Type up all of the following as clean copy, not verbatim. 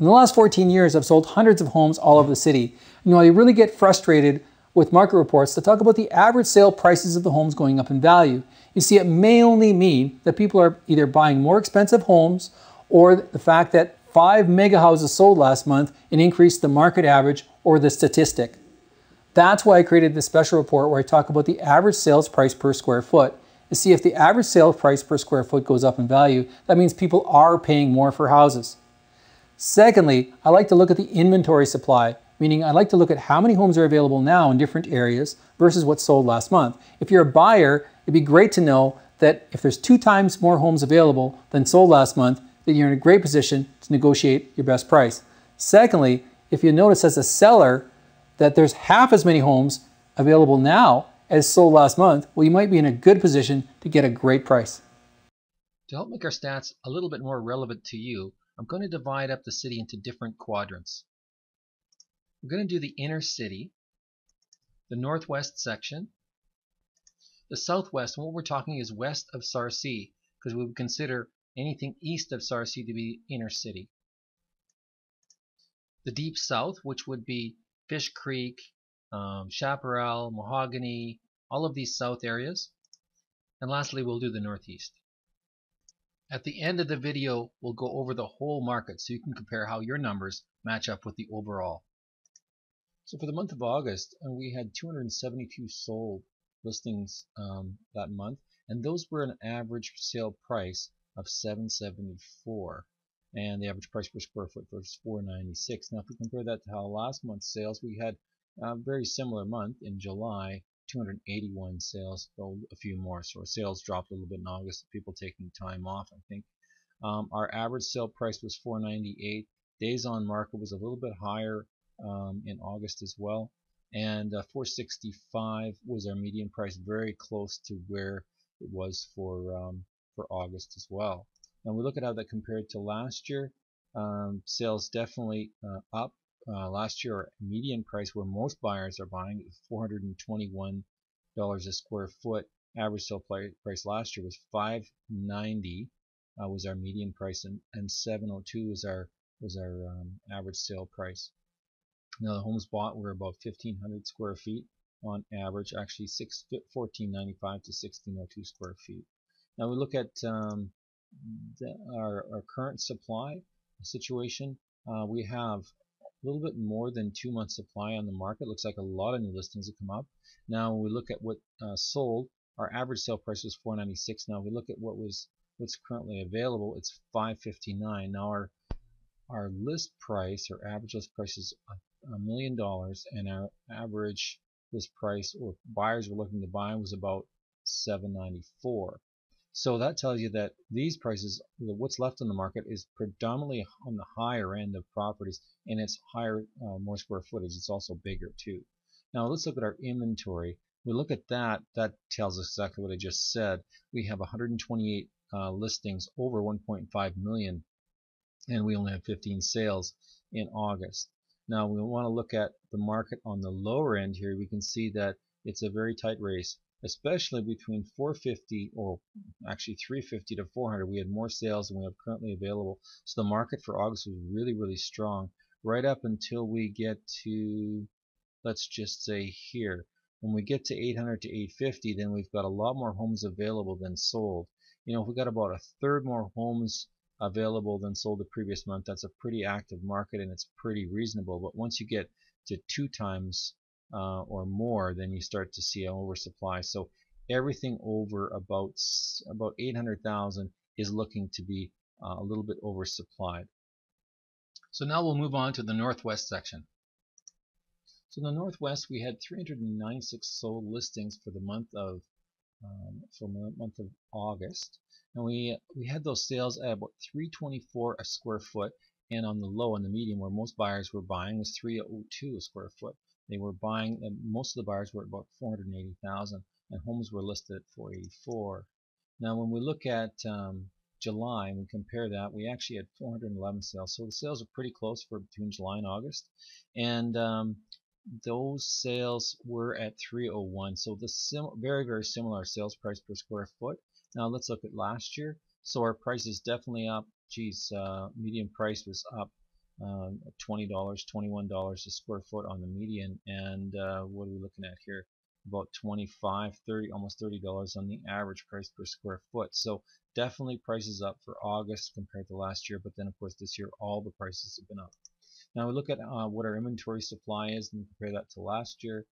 In the last 14 years, I've sold hundreds of homes all over the city. And while you really get frustrated with market reports that talk about the average sale prices of the homes going up in value, you see it may only mean that people are either buying more expensive homes or the fact that 5 mega houses sold last month and increased the market average or the statistic. That's why I created this special report where I talk about the average sales price per square foot. To see if the average sale price per square foot goes up in value, that means people are paying more for houses. Secondly, I like to look at the inventory supply, meaning I like to look at how many homes are available now in different areas versus what sold last month. If you're a buyer, it'd be great to know that if there's 2 times more homes available than sold last month, then you're in a great position to negotiate your best price. Secondly, if you notice as a seller that there's half as many homes available now as sold last month, well, you might be in a good position to get a great price. To help make our stats a little bit more relevant to you, I'm going to divide up the city into different quadrants. We're going to do the inner city, the northwest section, the southwest, and what we're talking is west of Sarcee, because we would consider anything east of Sarcee to be inner city. The deep south, which would be Fish Creek, Chaparral, Mahogany, all of these south areas. And lastly, we'll do the northeast. At the end of the video, we'll go over the whole market so you can compare how your numbers match up with the overall. So for the month of August, we had 272 sold listings that month, and those were an average sale price of $774, and the average price per square foot was $496. Now if we compare that to how last month's sales, we had a very similar month in July, 281 sales, sold a few more. So our sales dropped a little bit in August, people taking time off, I think. Our average sale price was $498. Days on market was a little bit higher in August as well, and $465 was our median price, very close to where it was for August as well. Now we look at how that compared to last year. Sales definitely up. Last year, our median price where most buyers are buying is $421 a square foot. Average sale price last year was $590 was our median price, and $702 was our average sale price. Now the homes bought were about 1,500 square feet on average, actually 1,495 to 1,602 square feet. Now we look at our current supply situation. We have a little bit more than 2 months supply on the market. Looks like a lot of new listings have come up. Now when we look at what sold, our average sale price was $496. Now we look at what's currently available, it's $559. Now our list price, our average list price is $1 million, and our average list price, or buyers were looking to buy, was about $794. So that tells you that these prices, what's left on the market, is predominantly on the higher end of properties, and it's higher, more square footage. It's also bigger too. Now let's look at our inventory. We look at that tells us exactly what I just said. We have 128 listings over 1.5 million, and we only have 15 sales in August. Now we want to look at the market on the lower end here. We can see that it's a very tight race, especially between 450, or actually 350 to 400. We had more sales than we have currently available. So the market for August was really, really strong, right up until we get to, let's just say here, when we get to 800 to 850, then we've got a lot more homes available than sold. You know, if we got about a third more homes available than sold the previous month, that's a pretty active market, and it's pretty reasonable. But once you get to 2 times or more, then you start to see an oversupply. So everything over about 800,000 is looking to be a little bit oversupplied. So now we'll move on to the northwest section. So in the northwest, we had 396 sold listings for the month of August, and we had those sales at about $324 a square foot, and on the low, on the medium, where most buyers were buying, was $302 a square foot. They were buying, most of the buyers were at about $480,000, and homes were listed at $484. Now when we look at July and we compare that, we actually had 411 sales. So the sales are pretty close for between July and August, and those sales were at $301. So the very, very similar sales price per square foot. Now let's look at last year. So our price is definitely up. Geez, median price was up $20, $21 a square foot on the median, and what are we looking at here? About 25, 30, almost $30 on the average price per square foot. So definitely prices up for August compared to last year, but then of course this year all the prices have been up. Now we look at what our inventory supply is and compare that to last year.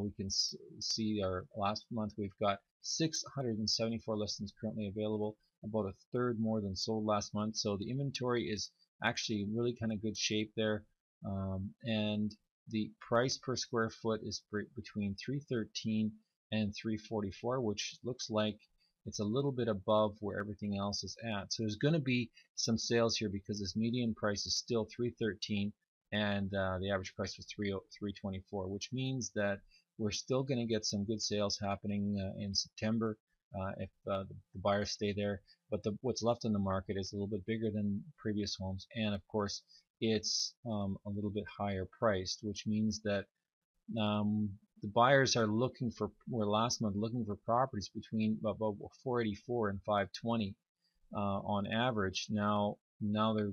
We can see our last month we've got 674 listings currently available, about a third more than sold last month. So the inventory is actually in really kind of good shape there, and the price per square foot is between 313 and 344, which looks like it's a little bit above where everything else is at. So there's going to be some sales here because this median price is still 313 and the average price was 324, which means that we're still going to get some good sales happening in September if the buyers stay there. But what's left in the market is a little bit bigger than previous homes, and of course it's a little bit higher priced, which means that the buyers are looking for, were last month looking for properties between about 484 and 520 on average. Now they're,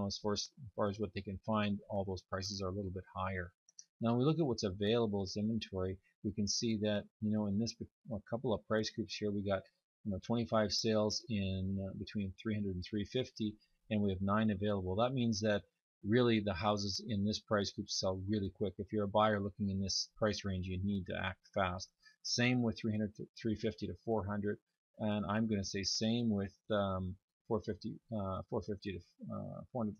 as far as what they can find, all those prices are a little bit higher. Now we look at what's available as inventory. We can see that in this a couple of price groups here, we got 25 sales in between 300 and 350, and we have 9 available. That means that really the houses in this price group sell really quick. If you're a buyer looking in this price range, you need to act fast. Same with 300 to 350 to 400, and I'm going to say same with 450 to 400 to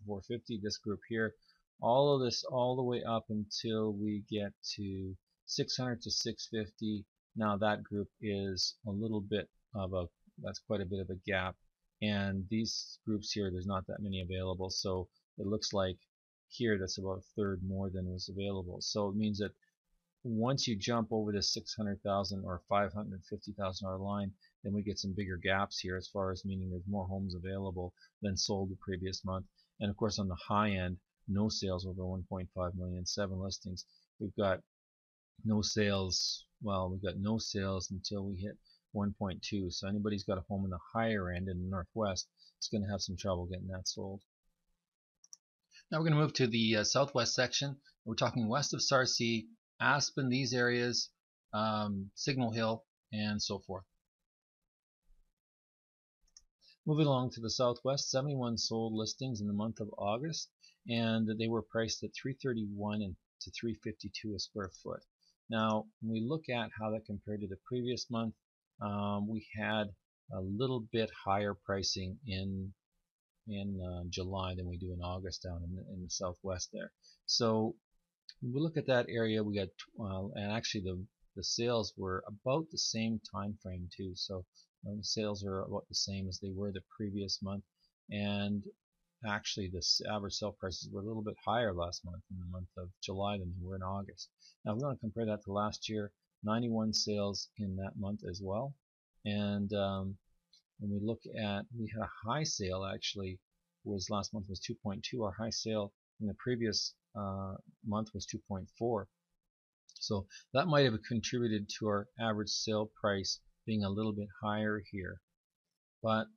450. This group here, all of this all the way up until we get to 600 to 650. Now that group is a little bit of a, that's quite a bit of a gap, and these groups here, there's not that many available, so it looks like here that's about a third more than was available. So it means that once you jump over the 600,000 or $550,000 line, then we get some bigger gaps here, as far as meaning there's more homes available than sold the previous month. And of course on the high end, no sales over 1.5 million, 7 listings. We've got no sales, well, we've got no sales until we hit 1.2. So anybody's got a home in the higher end in the Northwest is going to have some trouble getting that sold. Now we're going to move to the southwest section. We're talking west of Sarcee, Aspen, these areas, Signal Hill, and so forth. Moving along to the southwest, 71 sold listings in the month of August, and they were priced at $331 and to $352 a square foot. Now, when we look at how that compared to the previous month, we had a little bit higher pricing in July than we do in August down in the southwest there. So when we look at that area, we got and actually the sales were about the same time frame too. So the sales are about the same as they were the previous month, and actually the average sale prices were a little bit higher last month, in the month of July, than they were in August. Now we want to compare that to last year. 91 sales in that month as well, and when we look at, we had a high sale actually, was last month was 2.2. Our high sale in the previous month was 2.4. So that might have contributed to our average sale price being a little bit higher here. But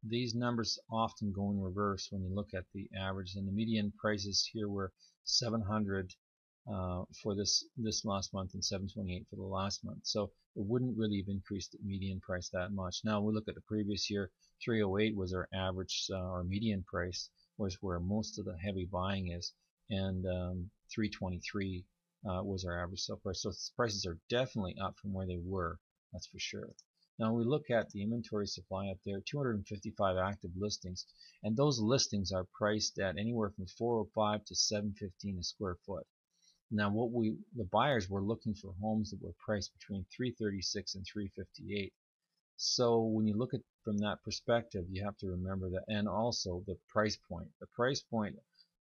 these numbers often go in reverse when you look at the average, and the median prices here were 700 for this last month and 728 for the last month. So it wouldn't really have increased the median price that much. Now we look at the previous year, 308 was our average or median price, was where most of the heavy buying is, and 323 was our average sale price. So prices are definitely up from where they were, that's for sure. Now we look at the inventory supply up there, 255 active listings, and those listings are priced at anywhere from 405 to 715 a square foot. Now the buyers were looking for homes that were priced between 336 and 358. So when you look at from that perspective, you have to remember that, and also the price point. The price point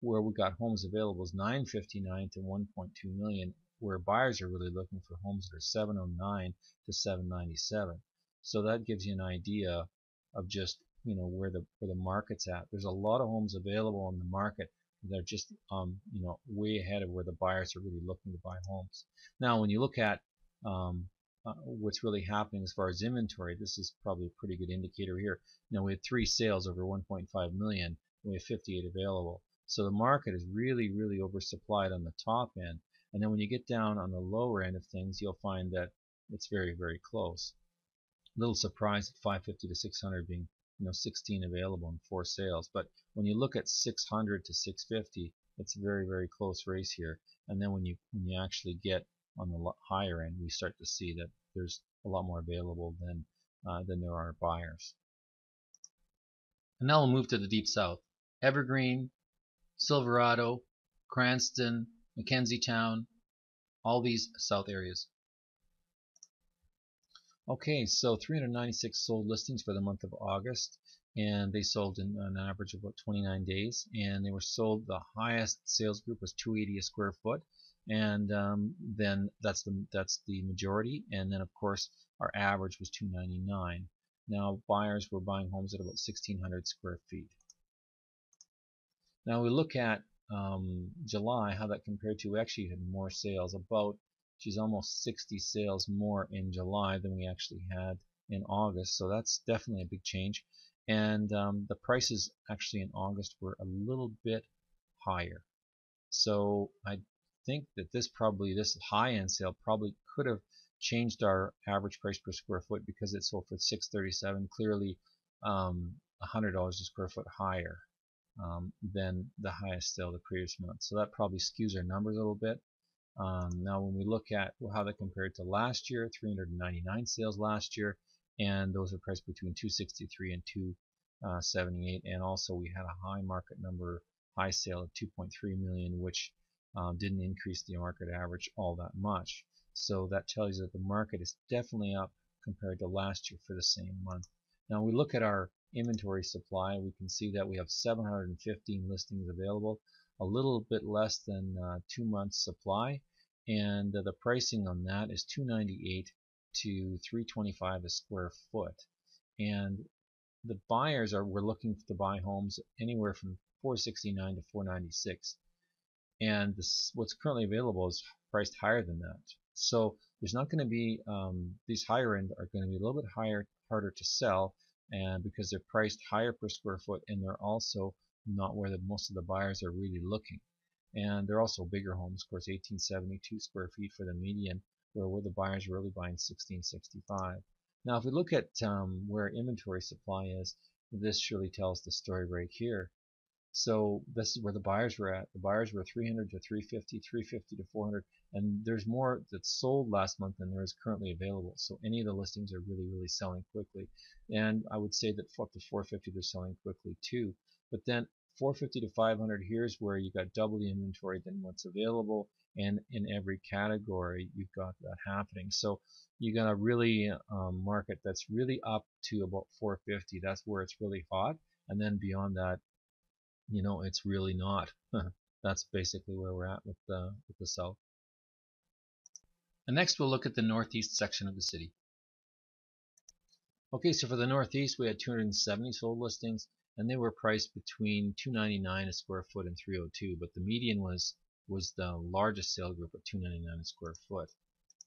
where we got homes available is 959 to 1.2 million, where buyers are really looking for homes that are 709 to 797. So that gives you an idea of just where the market's at. There's a lot of homes available on the market. They're just way ahead of where the buyers are really looking to buy homes. Now when you look at what's really happening as far as inventory, this is probably a pretty good indicator here. We had 3 sales over 1.5 million. We have 58 available. So the market is really, really oversupplied on the top end. And then when you get down on the lower end of things, you'll find that it's very, very close. A little surprised at 550 to 600 being, 16 available and 4 sales. But when you look at 600 to 650, it's a very, very close race here. And then when you actually get on the higher end, we start to see that there's a lot more available than there are buyers. And now we'll move to the Deep South. Evergreen, Silverado, Cranston, Mackenzie-Town, all these south areas. Okay, so 396 sold listings for the month of August, and they sold in an average of about 29 days, and they were sold, the highest sales group was 280 a square foot, and then that's the majority, and then of course our average was 299. Now buyers were buying homes at about 1,600 square feet. Now we look at July, how that compared to, we actually had more sales, almost 60 sales more in July than we actually had in August, so that's definitely a big change. And the prices actually in August were a little bit higher. So I think that this high-end sale probably could have changed our average price per square foot, because it sold for $637, clearly $100 a square foot higher than the highest sale the previous month. So that probably skews our numbers a little bit. Now when we look at how that compared to last year, 399 sales last year, and those are priced between 263 and 278, and also we had a high sale of 2.3 million, which didn't increase the market average all that much. So that tells you that the market is definitely up compared to last year for the same month. Now we look at our inventory supply, we can see that we have 715 listings available, a little bit less than 2 months supply, and the pricing on that is $298 to $325 a square foot. And the buyers were looking to buy homes anywhere from $469 to $496, and what's currently available is priced higher than that. So there's not going to be these higher end are going to be a little bit harder to sell, and because they're priced higher per square foot, and they're also not where most of the buyers are really looking. And they're also bigger homes, of course, 1872 square feet for the median, where the buyers are really buying 1665. Now if we look at where inventory supply is, this surely tells the story right here. So this is where the buyers were at. The buyers were 300 to 350, 350 to 400, and there's more that's sold last month than there is currently available. So any of the listings are really, really selling quickly. And I would say that up to 450 they're selling quickly too. But then 450 to 500, here's where you got double the inventory than what's available, and in every category you've got that happening. So you got a really market that's really up to about 450. That's where it's really hot, and then beyond that, it's really not. That's basically where we're at with the South. And next we'll look at the northeast section of the city. Okay, so for the northeast we had 270 sold listings, and they were priced between $299 a square foot and $302, but the median was the largest sale group at $299 a square foot.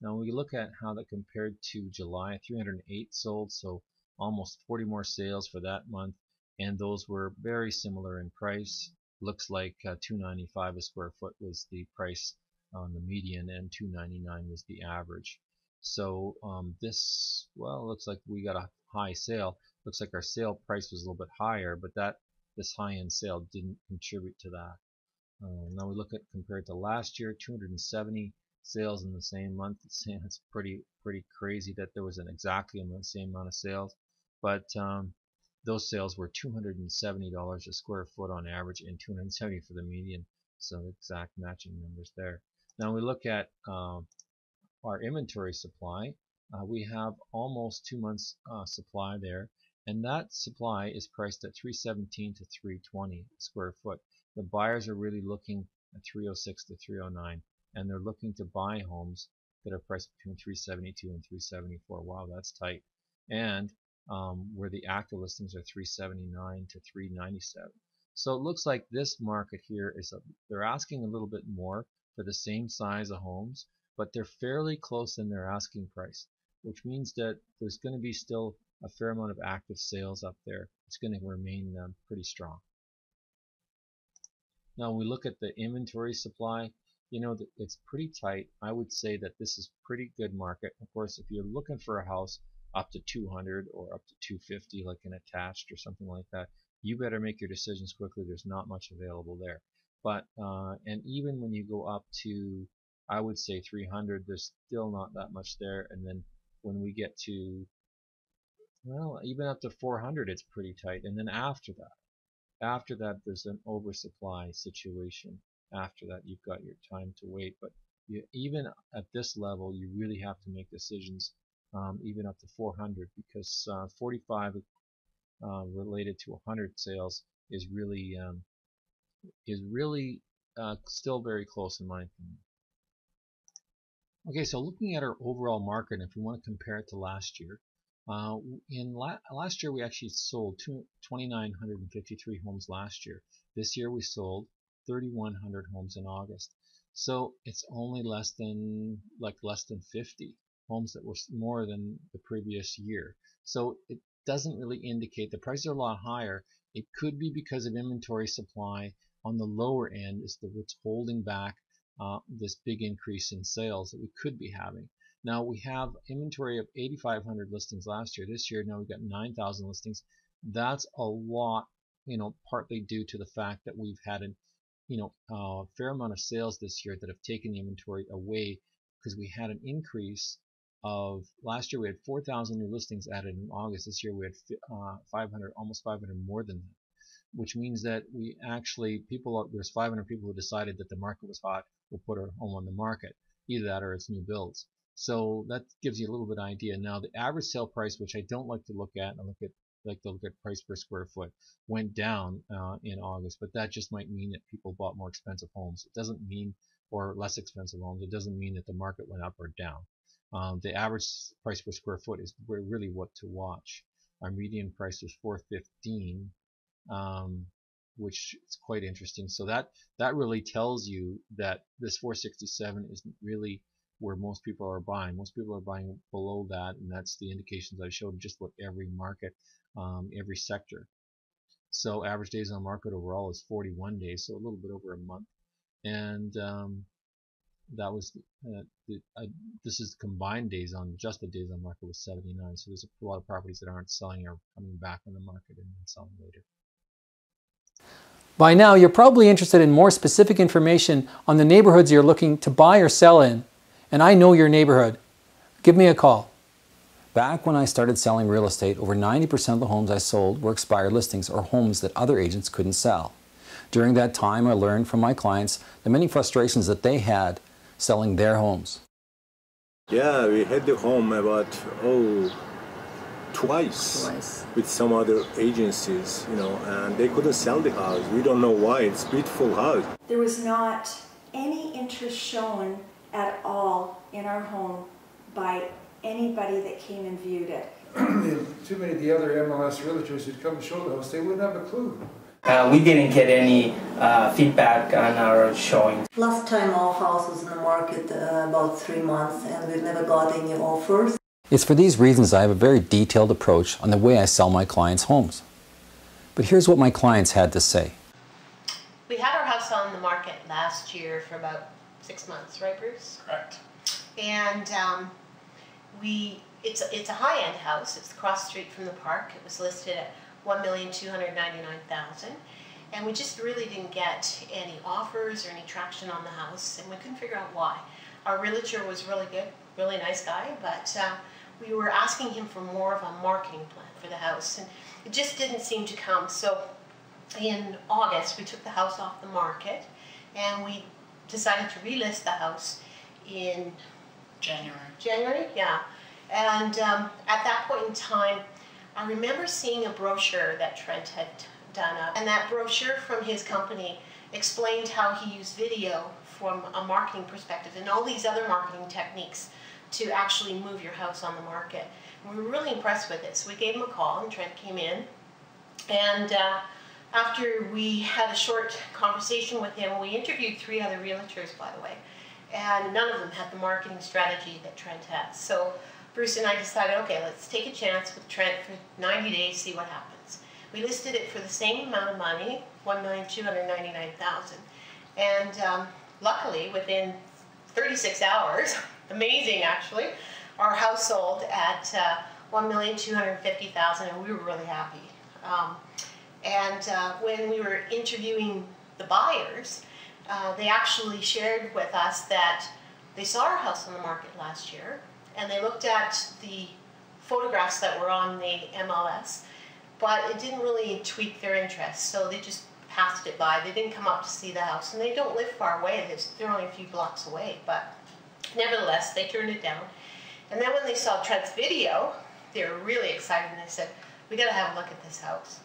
Now when we look at how that compared to July, 308 sold, so almost 40 more sales for that month, and those were very similar in price. Looks like $295 a square foot was the price on the median, and $299 was the average. So this, well, looks like we got a high sale. Looks like our sale price was a little bit higher, but this high-end sale didn't contribute to that. Now we look at compared to last year, 270 sales in the same month. It's pretty crazy that there was exactly the same amount of sales, but those sales were $270 a square foot on average, and $270 for the median, so exact matching numbers there. Now we look at our inventory supply. We have almost 2 months supply there, and that supply is priced at $317 to $320 a square foot. The buyers are really looking at $306 to $309, and they're looking to buy homes that are priced between $372 and $374. Wow, that's tight. And where the active listings are $379 to $397. So it looks like this market here they're asking a little bit more for the same size of homes, but they're fairly close in their asking price, which means that there's going to be still a fair amount of active sales up there. It's going to remain pretty strong. Now we look at the inventory supply, you know, it's pretty tight. I would say that this is pretty good market. Of course, if you're looking for a house up to 200 or up to 250, like an attached or something like that, you better make your decisions quickly. There's not much available there. But, and even when you go up to, I would say 300, there's still not that much there. And then when we get to, well, even up to 400, it's pretty tight. And then after that, there's an oversupply situation. After that, you've got your time to wait. But even at this level, you really have to make decisions, even up to 400, because 45 related to 100 sales is really still very close in my opinion. Okay, so looking at our overall market, if we want to compare it to last year, last year we actually sold 2,953 homes last year. This year we sold 3,100 homes in August. So it's only less than 50 homes that were more than the previous year. So it doesn't really indicate the prices are a lot higher. It could be because of inventory supply on the lower end is what's holding back this big increase in sales that we could be having. Now we have inventory of 8,500 listings last year. This year now we've got 9,000 listings. That's a lot, you know, partly due to the fact that we've had a fair amount of sales this year that have taken the inventory away, because we had an increase of, last year we had 4,000 new listings added in August. This year we had 500, almost 500 more than that, which means that we actually, there's 500 people who decided that the market was hot, will put our home on the market. Either that or it's new builds. So that gives you a little bit of idea. Now the average sale price, which I don't like to look at, like to look at price per square foot, went down in August, but that just might mean that people bought more expensive homes. It doesn't mean, or less expensive homes. It doesn't mean that the market went up or down. The average price per square foot is really what to watch. Our median price was $415. Which is quite interesting. So that really tells you that this 467 isn't really where most people are buying. Most people are buying below that, and that's the indications I showed just about every market, every sector. So average days on market overall is 41 days, so a little bit over a month. And that was this is combined days on, just the days on market was 79. So there's a lot of properties that aren't selling or coming back on the market and then selling later. By now, you're probably interested in more specific information on the neighborhoods you're looking to buy or sell in. And I know your neighborhood. Give me a call. Back when I started selling real estate, over 90% of the homes I sold were expired listings or homes that other agents couldn't sell. During that time, I learned from my clients the many frustrations that they had selling their homes. Yeah, we had the home about, twice with some other agencies, you know, and they couldn't sell the house. We don't know why. It's a beautiful house. There was not any interest shown at all in our home by anybody that came and viewed it. Too many of the other MLS realtors who'd come to show the house, they wouldn't have a clue. We didn't get any feedback on our showing. Last time our house was in the market about 3 months, and we never got any offers. It's for these reasons I have a very detailed approach on the way I sell my clients' homes. But here's what my clients had to say. We had our house on the market last year for about 6 months, right, Bruce? Correct. And it's a high-end house. It's across the street from the park. It was listed at $1,299,000, and we just really didn't get any offers or any traction on the house, and we couldn't figure out why. Our realtor was really good, really nice guy, but we were asking him for more of a marketing plan for the house, and it just didn't seem to come. So in August, we took the house off the market, and we decided to relist the house in January, yeah. And at that point in time, I remember seeing a brochure that Trent had done up, and that brochure from his company explained how he used video from a marketing perspective and all these other marketing techniques to actually move your house on the market. And we were really impressed with it, so we gave him a call, and Trent came in, and after we had a short conversation with him, we interviewed 3 other realtors, by the way, and none of them had the marketing strategy that Trent has. So Bruce and I decided, okay, let's take a chance with Trent for 90 days, see what happens. We listed it for the same amount of money, $1,299,000. And luckily, within 36 hours, amazing actually, our house sold at $1,250,000, and we were really happy. When we were interviewing the buyers, they actually shared with us that they saw our house on the market last year, and they looked at the photographs that were on the MLS, but it didn't really tweak their interest, so they just passed it by. They didn't come up to see the house, and they don't live far away. They're only a few blocks away, but nevertheless, they turned it down. And then when they saw Trent's video, they were really excited, and they said, we got to have a look at this house.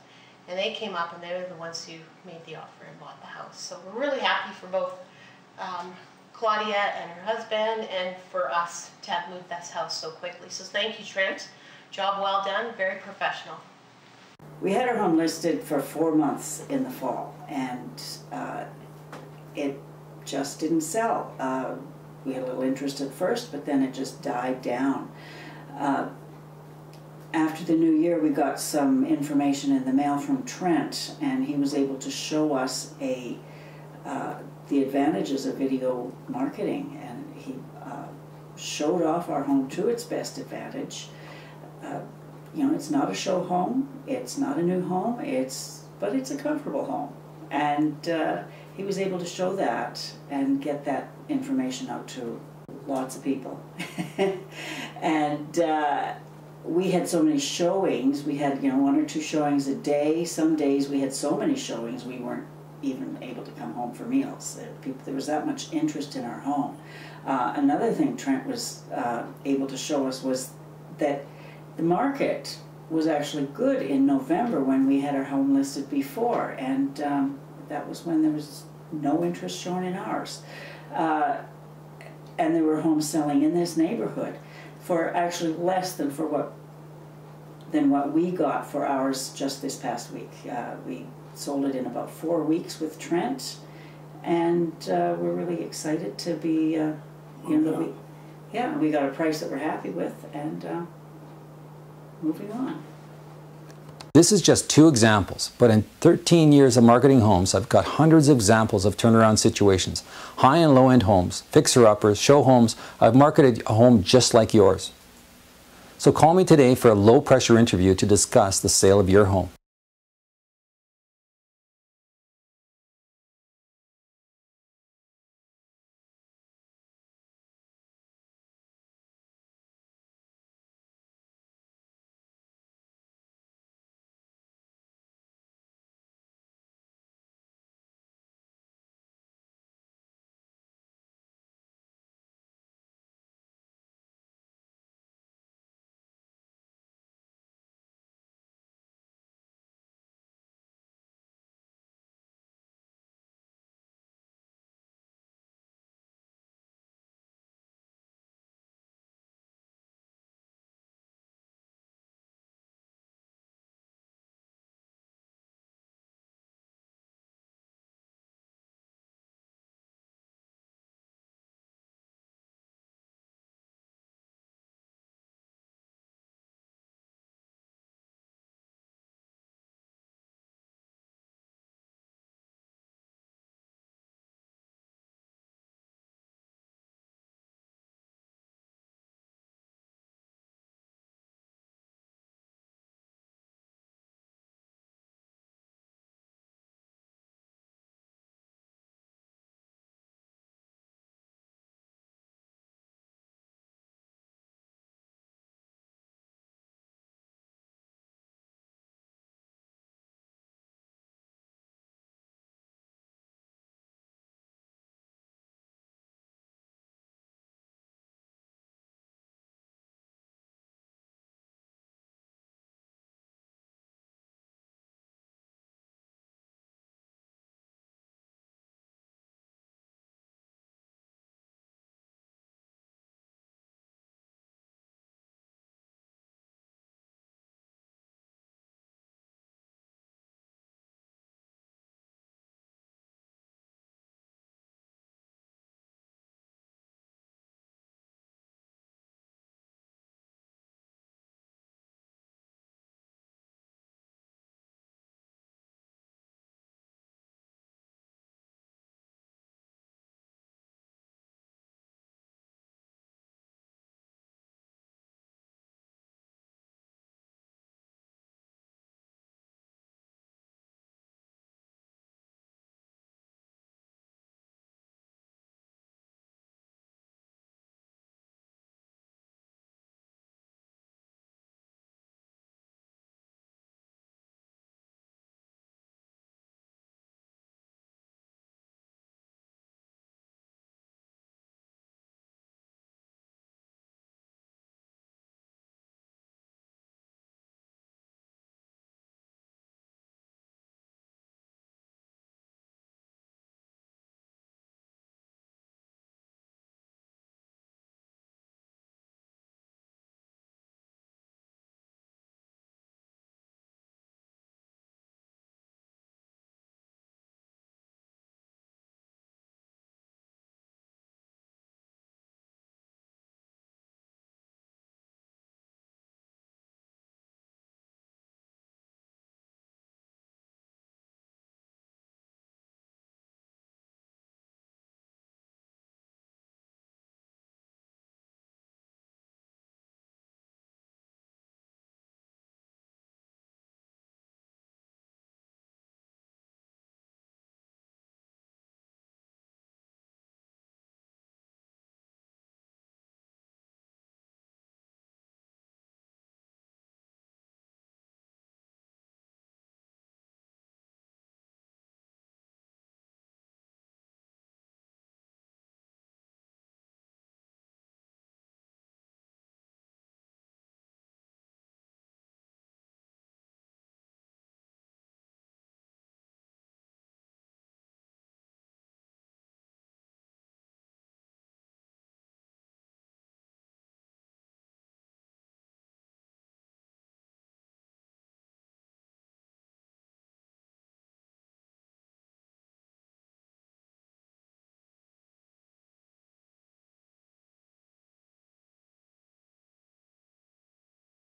And they came up, and they were the ones who made the offer and bought the house. So we're really happy for both Claudia and her husband, and for us to have moved this house so quickly. So thank you, Trent. Job well done, very professional. We had our home listed for 4 months in the fall, and it just didn't sell. We had a little interest at first, but then it just died down. After the new year, we got some information in the mail from Trent, and he was able to show us the advantages of video marketing, and he showed off our home to its best advantage. You know, it's not a show home, it's not a new home, but it's a comfortable home. And he was able to show that and get that information out to lots of people. And we had so many showings. We had, 1 or 2 showings a day. Some days we had so many showings we weren't even able to come home for meals. There was that much interest in our home. Another thing Trent was able to show us was that the market was actually good in November when we had our home listed before, and that was when there was no interest shown in ours. And there were homes selling in this neighborhood for actually less than what we got for ours just this past week. We sold it in about 4 weeks with Trent, and we're really excited to be, we got a price that we're happy with, and moving on. This is just 2 examples, but in 13 years of marketing homes, I've got hundreds of examples of turnaround situations. High and low-end homes, fixer-uppers, show homes. I've marketed a home just like yours. So call me today for a low-pressure interview to discuss the sale of your home.